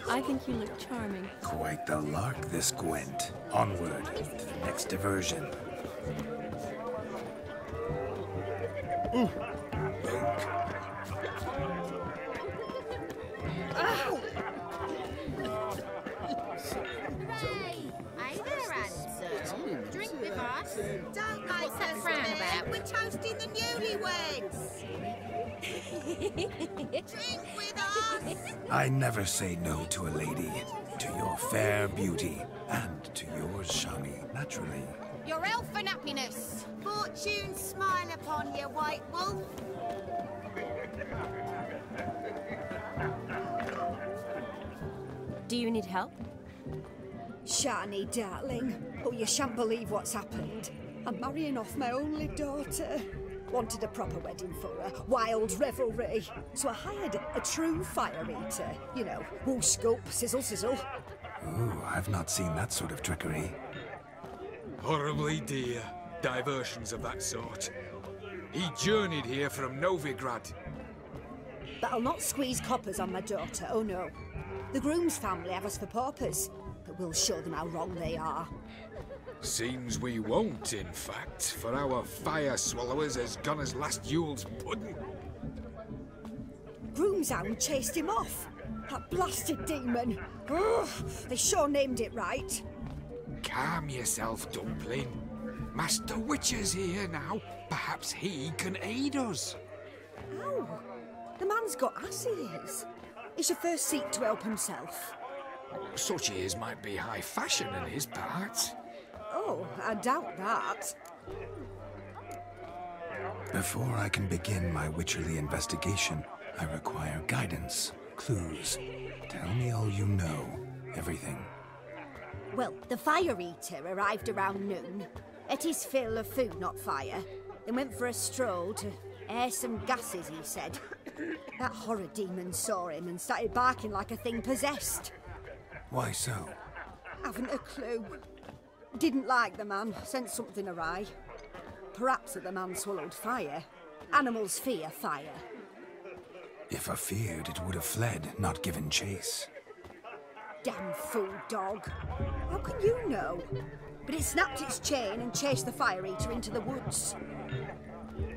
I think you look charming. Quite the lark, this Gwent. Onward to the next diversion. Ooh. Ow! Hey there, handsome. Drink with us. Don't make that us frown mad. about? We're toasting the newlyweds. Drink with us. I never say no to a lady. To your fair beauty. And to yours, Shani, naturally. Your elfin happiness. Fortune smile upon you, White Wolf. Do you need help? Shani, darling. Oh, you shan't believe what's happened. I'm marrying off my only daughter. Wanted a proper wedding for her, wild revelry. So I hired a true fire eater. You know, whoosh, scoop, sizzle, sizzle. Ooh, I've not seen that sort of trickery. Horribly dear diversions of that sort. He journeyed here from Novigrad. But I'll not squeeze coppers on my daughter, oh no. The groom's family have us for paupers, but we'll show them how wrong they are. Seems we won't, in fact, for our fire swallowers has gone as last Yule's pudding. Groom's hound chased him off. That blasted demon. Ugh, they sure named it right. Calm yourself, Dumpling. Master Witcher's here now. Perhaps he can aid us. Ow! The man's got ass ears. He should first seek to help himself. Such ears might be high fashion in his parts. Oh, I doubt that. Before I can begin my witcherly investigation, I require guidance, clues. Tell me all you know. Everything. Well, the fire eater arrived around noon. Ate his fill of food, not fire. Then went for a stroll to air some gases, he said. That horror demon saw him and started barking like a thing possessed. Why so? Haven't a clue. Didn't like the man, sent something awry. Perhaps that the man swallowed fire. Animals fear fire. If I feared, it would have fled, not given chase. Damn fool dog. How can you know? But it snapped its chain and chased the fire eater into the woods.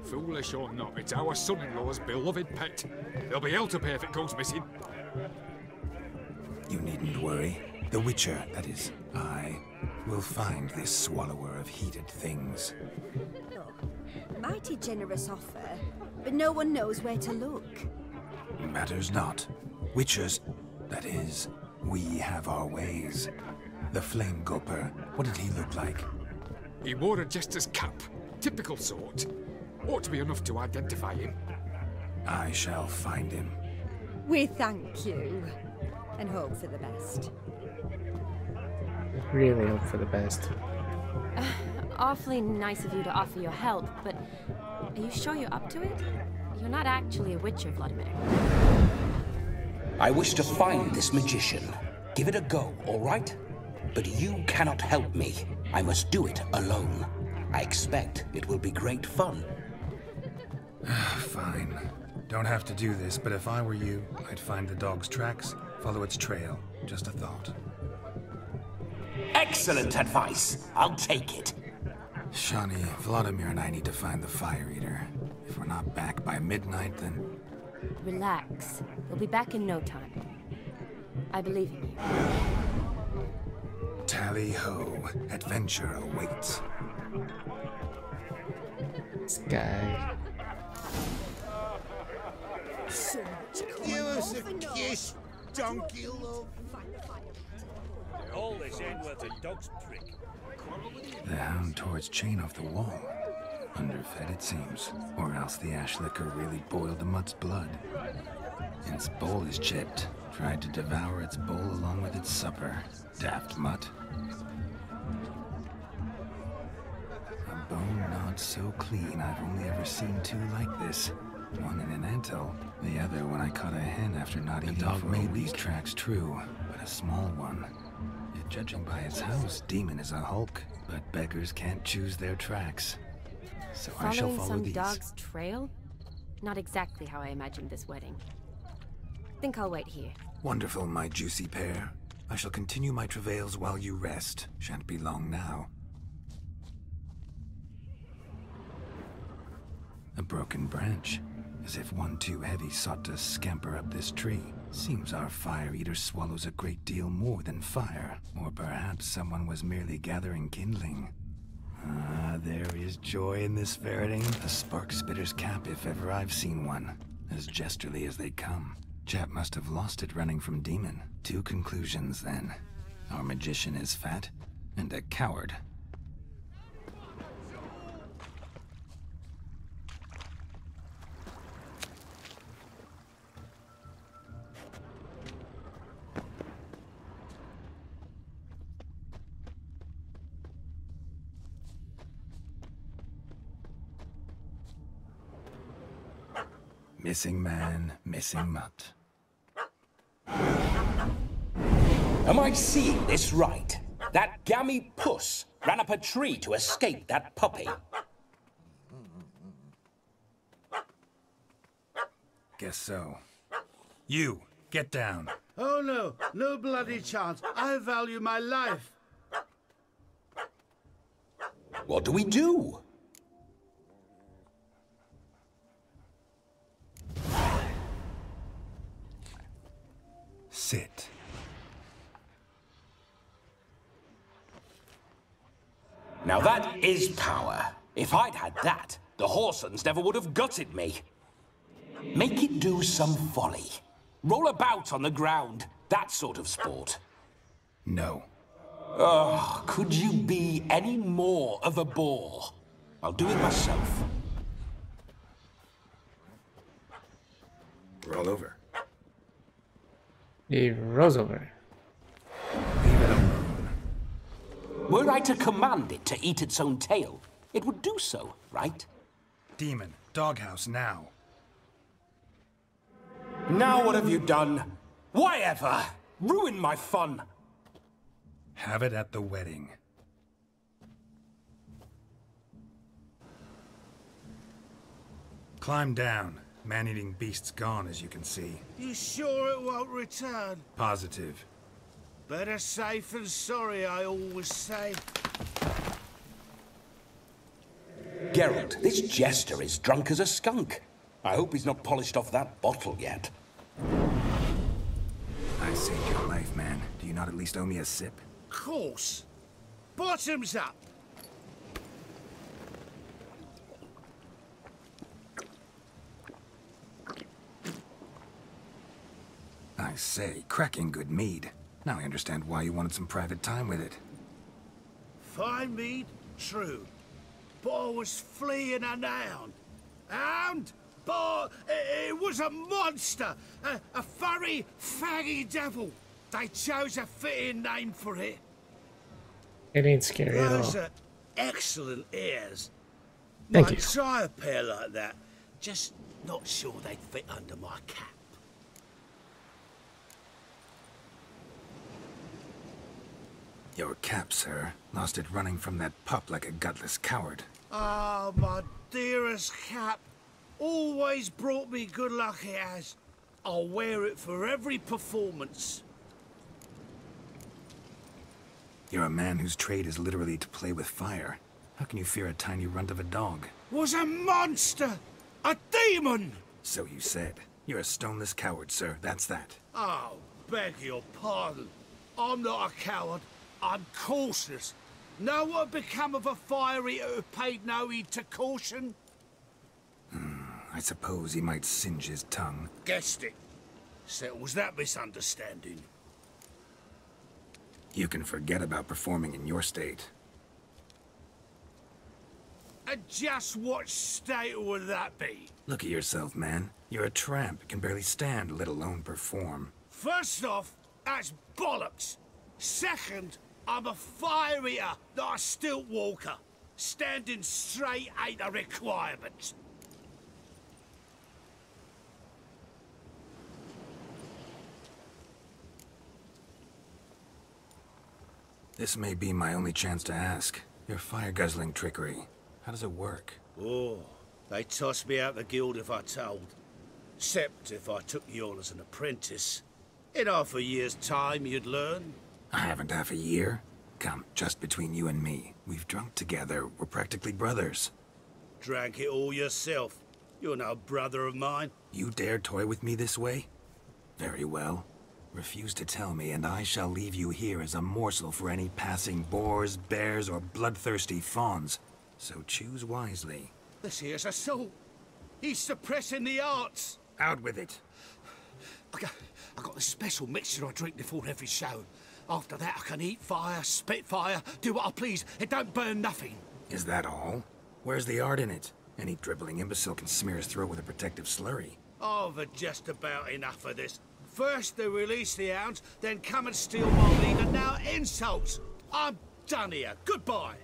Foolish or not, it's our son-in-law's beloved pet. There'll be hell to pay if it goes missing. You needn't worry. The Witcher, that is, I, will find this swallower of heated things. Oh, mighty generous offer, but no one knows where to look. Matters not. Witchers, that is, we have our ways. The Flame Gulper, what did he look like? He wore a jester's cap. Typical sort. Ought to be enough to identify him. I shall find him. We thank you, and hope for the best. Really hope for the best. Awfully nice of you to offer your help, but are you sure you're up to it? You're not actually a witcher, Vladimir. I wish to find this magician. Give it a go, all right? But you cannot help me. I must do it alone. I expect it will be great fun. Fine. Don't have to do this, but if I were you, I'd find the dog's tracks, follow its trail. Just a thought. Excellent advice. I'll take it. Shani, Vladimir and I need to find the Fire Eater. If we're not back by midnight, then... Relax. We'll be back in no time. I believe in you. Tally-ho. Adventure awaits. This guy. So much Give us a kiss, donkey love. All this ain't worth a dog's prick. The hound tore its chain off the wall. Underfed, it seems. Or else the ash liquor really boiled the mutt's blood. Its bowl is chipped. Tried to devour its bowl along with its supper. Daft mutt. A bone not so clean I've only ever seen two like this. One in an anthill, the other when I caught a hen after not eating for a week. The dog made these tracks true, but a small one. Yet judging by its house, Demon is a hulk, but beggars can't choose their tracks. So I shall follow some these. dog's trail? Not exactly how I imagined this wedding. Think I'll wait here. Wonderful, my juicy pear. I shall continue my travails while you rest. Shan't be long now. A broken branch, as if one too heavy sought to scamper up this tree. Seems our fire eater swallows a great deal more than fire. Or perhaps someone was merely gathering kindling. Ah, there is joy in this ferreting. A spark spitter's cap if ever I've seen one. As jesterly as they come. Chap must have lost it running from Demon. Two conclusions, then. Our magician is fat, and a coward. Missing man, missing mutt. Am I seeing this right? That gammy puss ran up a tree to escape that puppy. Guess so. You, get down. Oh no, no bloody chance. I value my life. What do we do? Sit. Now that is power. If I'd had that, the Horsons never would have gutted me. Make it do some folly. Roll about on the ground. That sort of sport. No. Oh, could you be any more of a bore? I'll do it myself. Roll over. He rolls over. Leave it alone. Were I to command it to eat its own tail, it would do so, right? Demon, doghouse now. Now what have you done? Why ever? Ruin my fun. Have it at the wedding. Climb down. Man-eating beast's gone, as you can see. You sure it won't return? Positive. Better safe than sorry, I always say. Geralt, this jester is drunk as a skunk. I hope he's not polished off that bottle yet. I saved your life, man. Do you not at least owe me a sip? Course. Bottoms up. I say, cracking good mead. Now I understand why you wanted some private time with it. Fine mead, true. But I was fleeing an hound. Hound? But it was a monster. A furry, faggy devil. They chose a fitting name for it. It ain't scary at Those all. are excellent ears. Thank Might you. try a pair like that. Just not sure they'd fit under my cap. Your cap, sir. Lost it running from that pup like a gutless coward. Ah, my dearest cap. Always brought me good luck it has. I'll wear it for every performance. You're a man whose trade is literally to play with fire. How can you fear a tiny runt of a dog? Was a monster! A demon! So you said. You're a stoneless coward, sir. That's that. Oh, beg your pardon. I'm not a coward. I'm cautious. Know what become of a fire eater who paid no heed to caution? I suppose he might singe his tongue. Guessed it. Settles that misunderstanding. You can forget about performing in your state. And just what state would that be? Look at yourself, man. You're a tramp, can barely stand, let alone perform. First off, that's bollocks. Second, I'm a fire eater, not a stilt walker. Standing straight ain't a requirement. This may be my only chance to ask. Your fire-guzzling trickery, how does it work? Oh, they tossed me out the guild if I told. Except if I took you on as an apprentice. In half a year's time, you'd learn. I haven't half a year. Come, just between you and me. We've drunk together. We're practically brothers. Drank it all yourself. You're no brother of mine. You dare toy with me this way? Very well. Refuse to tell me, and I shall leave you here as a morsel for any passing boars, bears, or bloodthirsty fawns. So choose wisely. This here's assault. He's suppressing the arts. Out with it. I got a special mixture I drink before every show. After that, I can eat fire, spit fire, do what I please. It don't burn nothing. Is that all? Where's the art in it? Any dribbling imbecile can smear his throat with a protective slurry. I've had just about enough of this. First they release the hounds, then come and steal my meat, and now insults. I'm done here. Goodbye.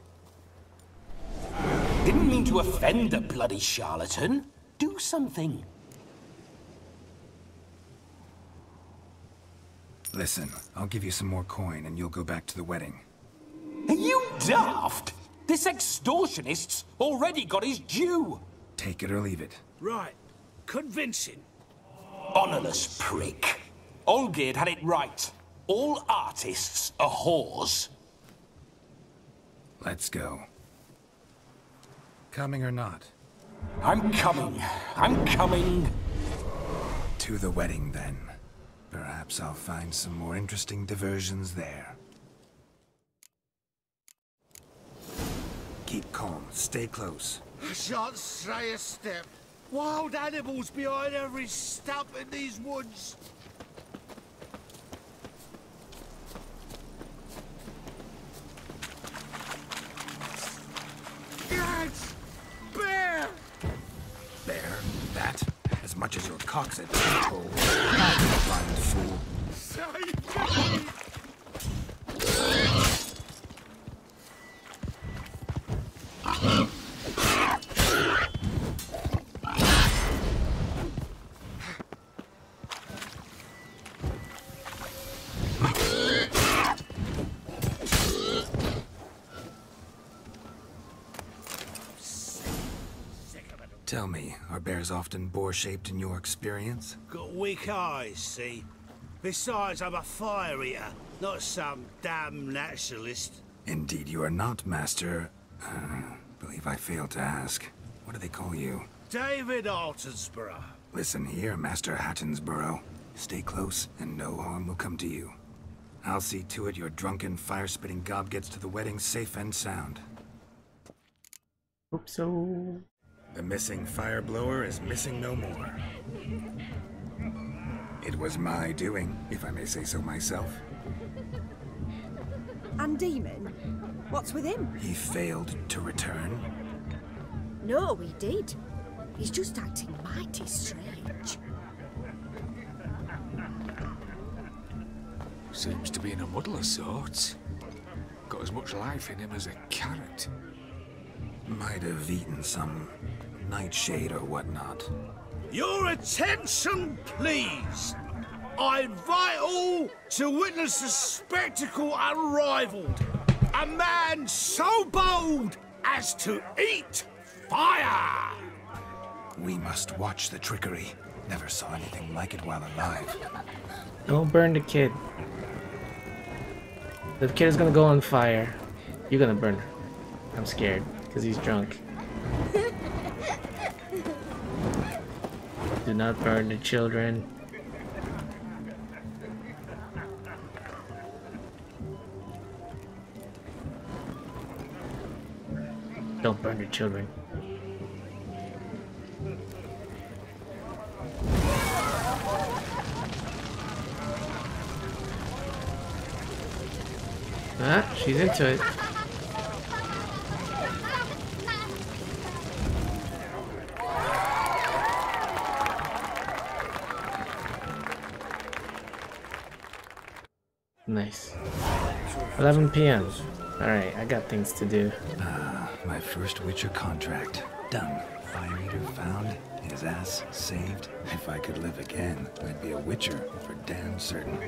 Didn't mean to offend the bloody charlatan. Do something. Listen, I'll give you some more coin and you'll go back to the wedding. Are you daft? This extortionist's already got his due. Take it or leave it. Right. Convincing. Honourless prick. Olgierd had it right. All artists are whores. Let's go. Coming or not? I'm coming. I'm coming. To the wedding, then. Perhaps I'll find some more interesting diversions there. Keep calm. Stay close. I shan't stray a step. Wild animals behind every stump in these woods. Yes! Bear! Bear? That? As much as your cock's at control. Blind fool. Save me! Tell me, are bears often boar-shaped in your experience? Got weak eyes, see? Besides, I'm a fire eater, not some damn naturalist. Indeed you are not, Master. Believe I failed to ask. What do they call you? David Altonsborough. Listen here, Master Hattonsborough. Stay close, and no harm will come to you. I'll see to it your drunken, fire-spitting gob gets to the wedding safe and sound. Oopso. The missing fire blower is missing no more. It was my doing, if I may say so myself. And Demon? What's with him? He failed to return. No, he did. He's just acting mighty strange. Seems to be in a muddle of sorts. Got as much life in him as a carrot. Might have eaten some nightshade or whatnot. Your attention, please! I invite all to witness a spectacle unrivaled. A man so bold as to eat fire! We must watch the trickery. Never saw anything like it while alive. Don't burn the kid. The kid is gonna go on fire. You're gonna burn her. I'm scared, because he's drunk. Do not burn the children. Don't burn the children. Ah, she's into it. Nice. 11 p.m. Alright, I got things to do. My first Witcher contract. Done. Fire Eater found. His ass saved. If I could live again, I'd be a Witcher for damn certain.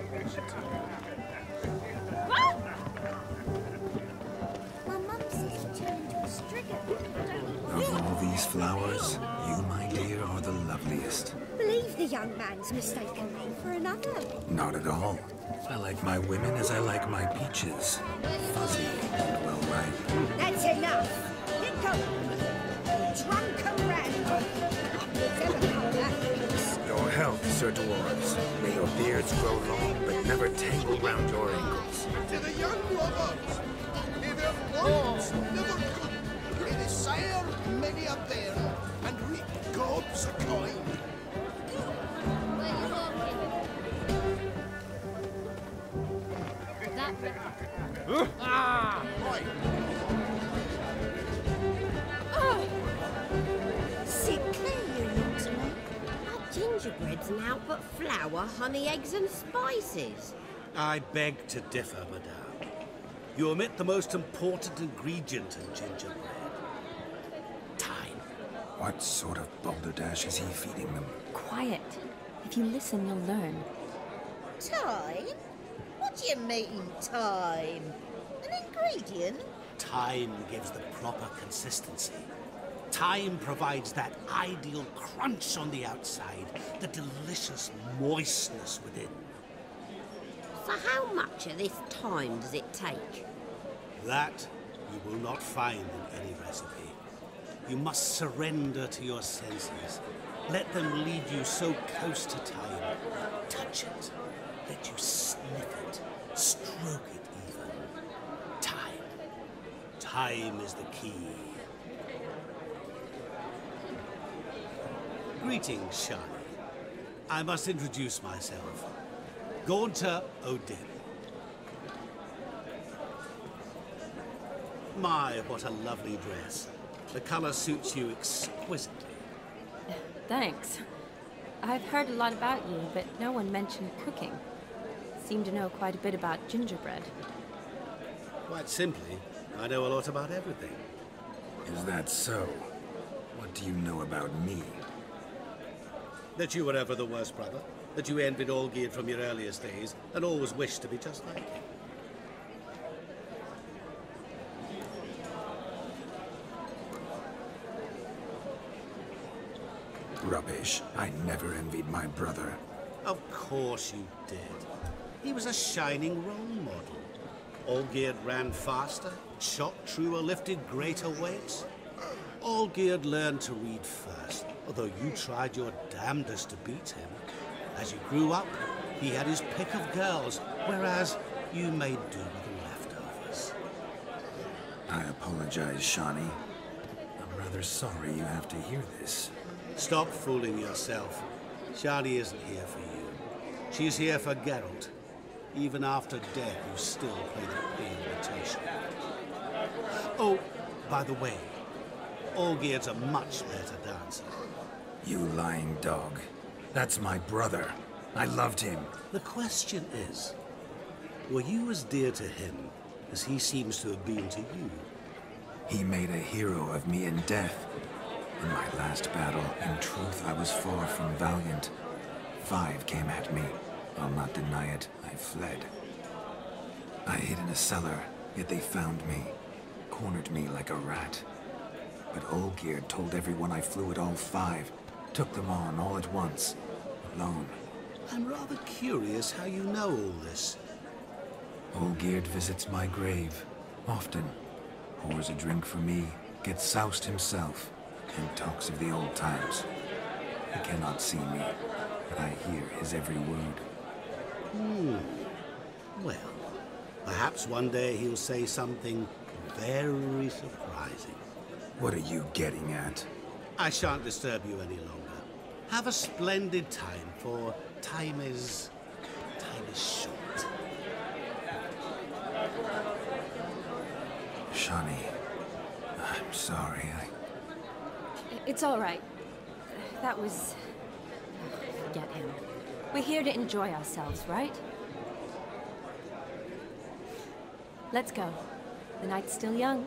Of all these flowers, You, my dear, are the loveliest. Believe the young man's mistaken me for another. Not at all. I like my women as I like my peaches. Fuzzy and well ripe. That's enough. Get going. Drunken ramble. Never come that. Your health, Sir Dwarves. May your beards grow long, but never tangle round your ankles. To the young lovers, may their lords never come. May they sire many a bear and reap gobs of coin. Sickly, you look to me. Our gingerbread's now but flour, honey, eggs and spices. I beg to differ, madame. You omit the most important ingredient in gingerbread. Time. What sort of balderdash is he feeding them? Quiet. If you listen, you'll learn. Time? What do you mean, time? An ingredient? Time gives the proper consistency. Time provides that ideal crunch on the outside, the delicious moistness within. So how much of this time does it take? That you will not find in any recipe. You must surrender to your senses. Let them lead you so close to time. Touch it. Let you sniff it. Stroke it even. Time. Time is the key. Greetings, Shani. I must introduce myself. Gaunter O'Dip. My, what a lovely dress. The color suits you exquisitely. Thanks. I've heard a lot about you, but no one mentioned cooking. Seem to know quite a bit about gingerbread. Quite simply, I know a lot about everything. Is that so? What do you know about me? That you were ever the worst brother. That you envied Olgierd from your earliest days, and always wished to be just like him. Rubbish. I never envied my brother. Of course you did. He was a shining role model. Olgierd ran faster, shot truer, lifted greater weights. Olgierd learned to read first, although you tried your damnedest to beat him. As you grew up, he had his pick of girls, whereas you made do with the leftovers. I apologize, Shani. I'm rather sorry you have to hear this. Stop fooling yourself. Shani isn't here for you. She's here for Geralt. Even after death, you still play the queen imitation. Oh, by the way, Olgierd's a much better dancer. You lying dog. That's my brother. I loved him. The question is, were you as dear to him as he seems to have been to you? He made a hero of me in death. In my last battle, in truth, I was far from valiant. 5 came at me. I'll not deny it, I fled. I hid in a cellar, yet they found me. Cornered me like a rat. But Olgierd told everyone I flew at all 5. Took them on all at once. Alone. I'm rather curious how you know all this. Olgierd visits my grave. Often. Pours a drink for me. Gets soused himself. And talks of the old times. He cannot see me, but I hear his every word. Well, perhaps one day he'll say something very surprising. What are you getting at? I shan't disturb you any longer. Have a splendid time, for time is short. Shani, I'm sorry. It's all right. That was... Forget him. We're here to enjoy ourselves, right? Let's go. The night's still young.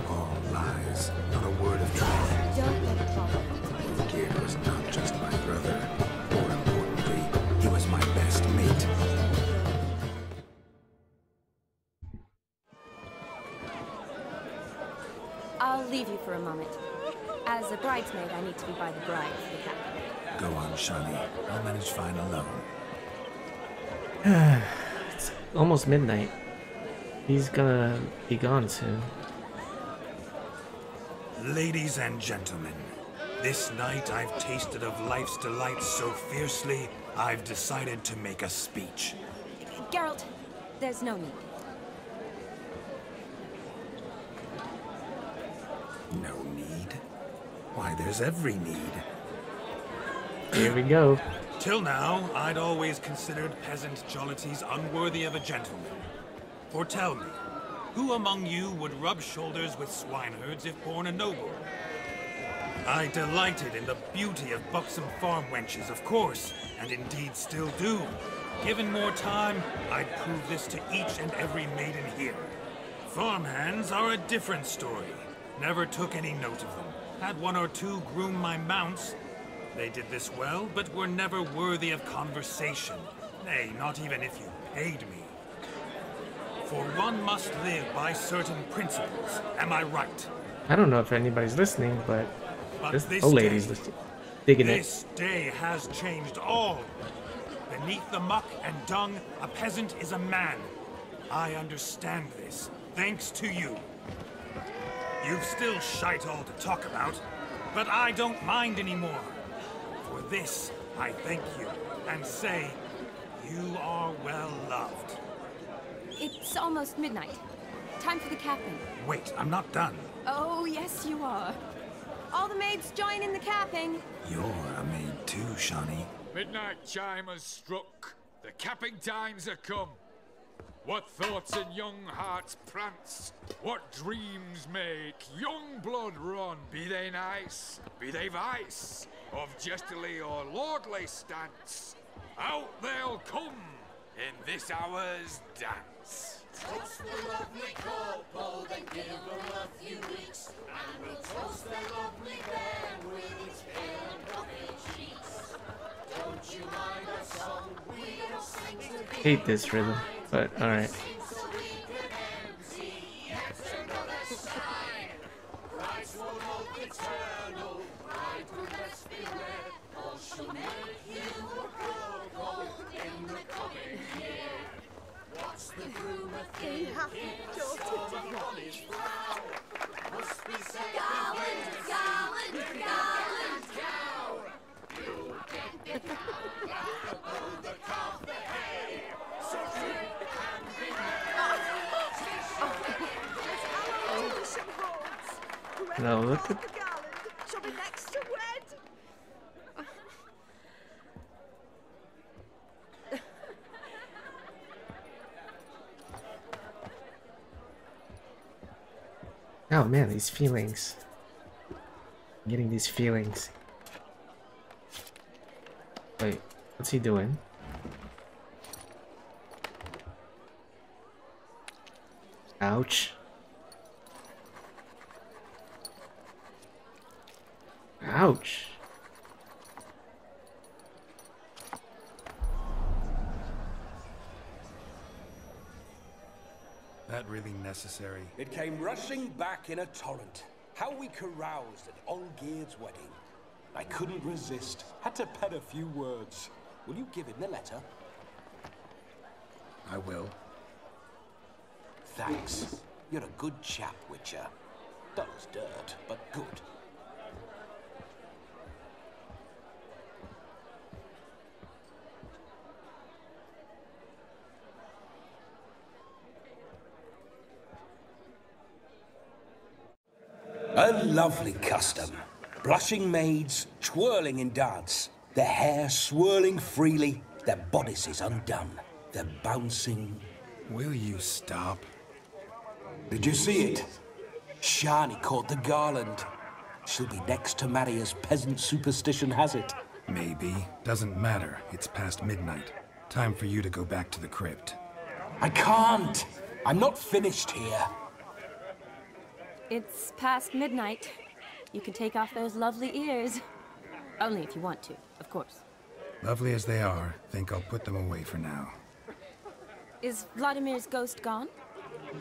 All lies, not a word of truth. Don't let it bother. Olgierd was not just my brother. More importantly, he was my best mate. I'll leave you for a moment. As a bridesmaid, I need to be by the bride for the captain. Go on, Shani. I'll manage fine alone. It's almost midnight. He's gonna be gone soon. Ladies and gentlemen, this night I've tasted of life's delights so fiercely, I've decided to make a speech. Geralt, there's no need. No need? Why, there's every need. Here we go. Till now, I'd always considered peasant jollities unworthy of a gentleman. For tell me, who among you would rub shoulders with swineherds if born a noble? I delighted in the beauty of buxom farm wenches, of course, and indeed still do. Given more time, I'd prove this to each and every maiden here. Farmhands are a different story. Never took any note of them. Had one or two groom my mounts. They did this well, but were never worthy of conversation. Nay, not even if you paid me. For one must live by certain principles. Am I right? I don't know if anybody's listening, but this this old lady's day, listening. Digging it. This day has changed all. Beneath the muck and dung, a peasant is a man. I understand this, thanks to you. You've still shite all to talk about, but I don't mind anymore. For this, I thank you, and say, you are well loved. It's almost midnight. Time for the capping. Wait, I'm not done. Oh, yes, you are. All the maids join in the capping. You're a maid too, Shani. Midnight chime has struck. The capping times are come. What thoughts in young hearts prance? What dreams make young blood run? Be they nice, be they vice, of jestily or lordly stance, out they'll come in this hour's dance. Toast the lovely couple, then give them a few weeks, and we'll toast the lovely band with its pale and puffy cheeks. Don't you mind our song? We don't sing to be Hate this rhythm, but alright. so we can empty yet another shrine. Christ will hope eternal, bride will best be wed, or she'll make you a couple in the coming year. What's the groom a thing? Must be said Garland, Garland, Garland, cow. You'll get the cow, the calf, the hay. So drink and be merry. Now look at Shall be next to wed. oh man, these feelings. I'm getting these feelings. Wait, what's he doing? Ouch. Ouch. That really necessary? It came rushing back in a torrent. How we caroused at Olgierd's wedding. I couldn't resist. Had to pen a few words. Will you give him the letter? I will. Thanks. You're a good chap, Witcher. Dull as dirt, but good. A lovely custom. Blushing maids, twirling in dance. Their hair swirling freely, their bodices undone. Their bouncing... Will you stop? Did you see it? Shani caught the garland. She'll be next to marry as peasant superstition has it. Maybe. Doesn't matter. It's past midnight. Time for you to go back to the crypt. I can't. I'm not finished here. It's past midnight. You can take off those lovely ears. Only if you want to, of course. Lovely as they are, think I'll put them away for now. Is Vladimir's ghost gone?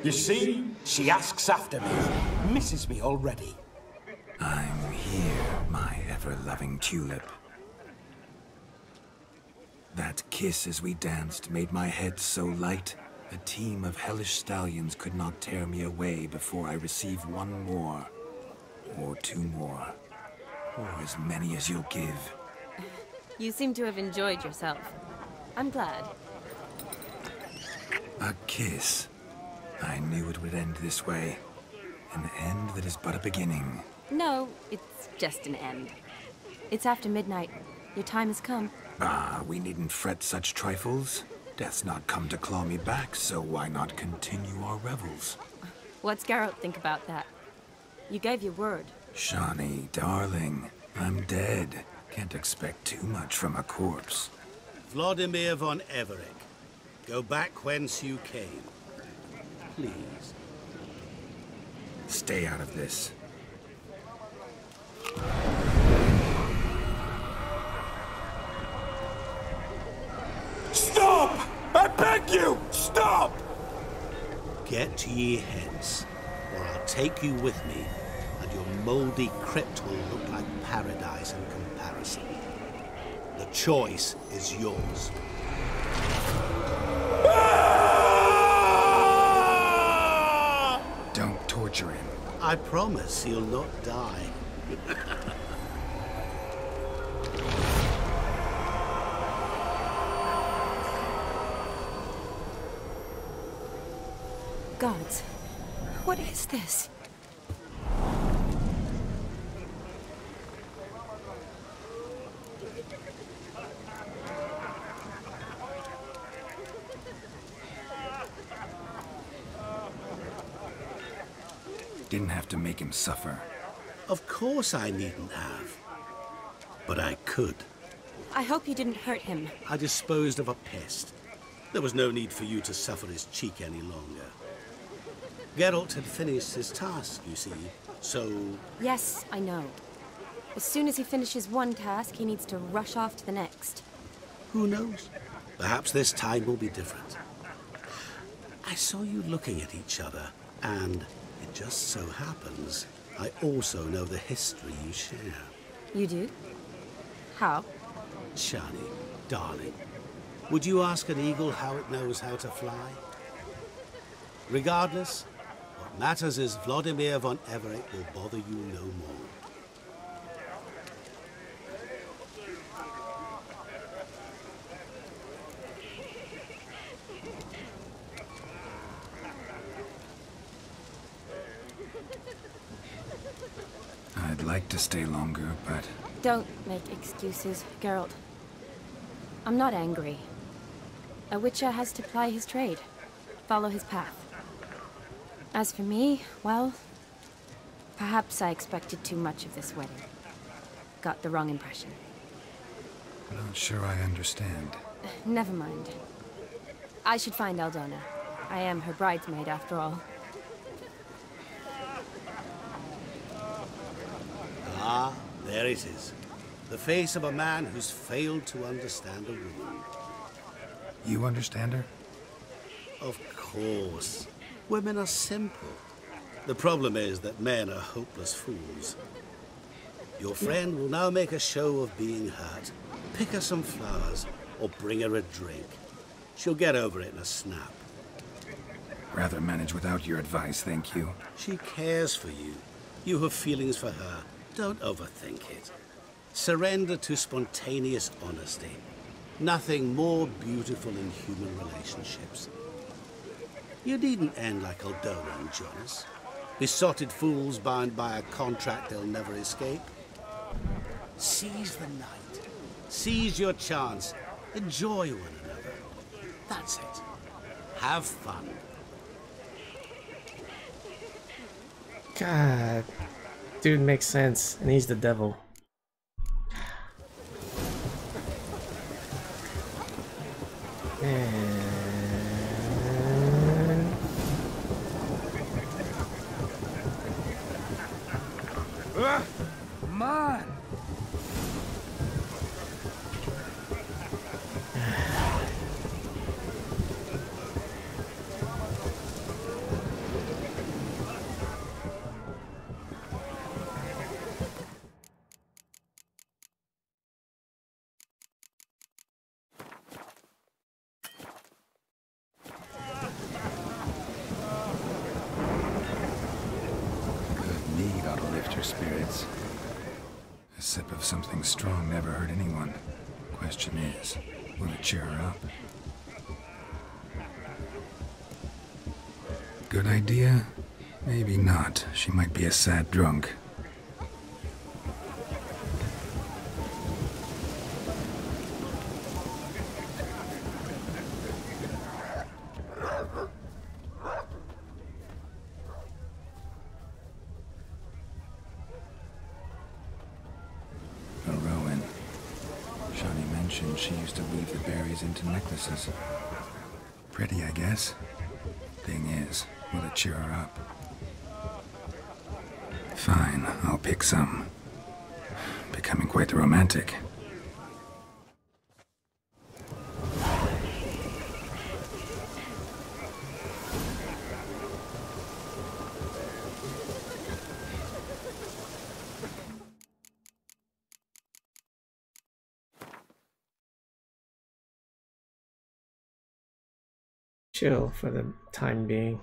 You see? She asks after me. misses me already. I'm here, my ever-loving tulip. That kiss as we danced made my head so light, a team of hellish stallions could not tear me away before I receive one more. Or two more. Or as many as you'll give. You seem to have enjoyed yourself. I'm glad. A kiss. I knew it would end this way. An end that is but a beginning. No, it's just an end. It's after midnight. Your time has come. Ah, we needn't fret such trifles. Death's not come to claw me back, so why not continue our revels? What's Geralt think about that? You gave your word. Shani, darling, I'm dead. Can't expect too much from a corpse. Vladimir von Everec, go back whence you came. Please. Stay out of this. Stop! I beg you! Stop! Get ye hence, or I'll take you with me, and your moldy crypt will look like paradise in comparison. The choice is yours. Don't torture him. I promise he'll not die. Gods, what is this? Didn't have to make him suffer. Of course I needn't have. But I could. I hope you didn't hurt him. I disposed of a pest. There was no need for you to suffer his cheek any longer. Geralt had finished his task, you see, so... Yes, I know. As soon as he finishes one task, he needs to rush off to the next. Who knows? Perhaps this time will be different. I saw you looking at each other, and it just so happens I also know the history you share. You do? How? Shani, darling, would you ask an eagle how it knows how to fly? Regardless, what matters is Vladimir von Everec will bother you no more. I'd like to stay longer, but... Don't make excuses, Geralt. I'm not angry. A witcher has to ply his trade, follow his path. As for me, well, perhaps I expected too much of this wedding. Got the wrong impression. Not sure I understand. Never mind. I should find Aldona. I am her bridesmaid, after all. Ah, there it is. The face of a man who's failed to understand a woman. You understand her? Of course. Women are simple. The problem is that men are hopeless fools. Your friend will now make a show of being hurt. Pick her some flowers, or bring her a drink. She'll get over it in a snap. Rather manage without your advice, thank you. She cares for you. You have feelings for her. Don't overthink it. Surrender to spontaneous honesty. Nothing more beautiful in human relationships. You needn't end like Aldona and Jonas. Besotted fools bound by a contract they'll never escape. Seize the night. Seize your chance. Enjoy one another. That's it. Have fun. God. Dude makes sense, and he's the devil. Man! lift her spirits. A sip of something strong never hurt anyone. Question is, will it cheer her up? Good idea? Maybe not. She might be a sad drunk. A Rowan. Shani mentioned she used to weave the berries into necklaces. Pretty, I guess. Thing is, will it cheer her up? Fine, I'll pick some. Becoming quite the romantic. Chill for the time being.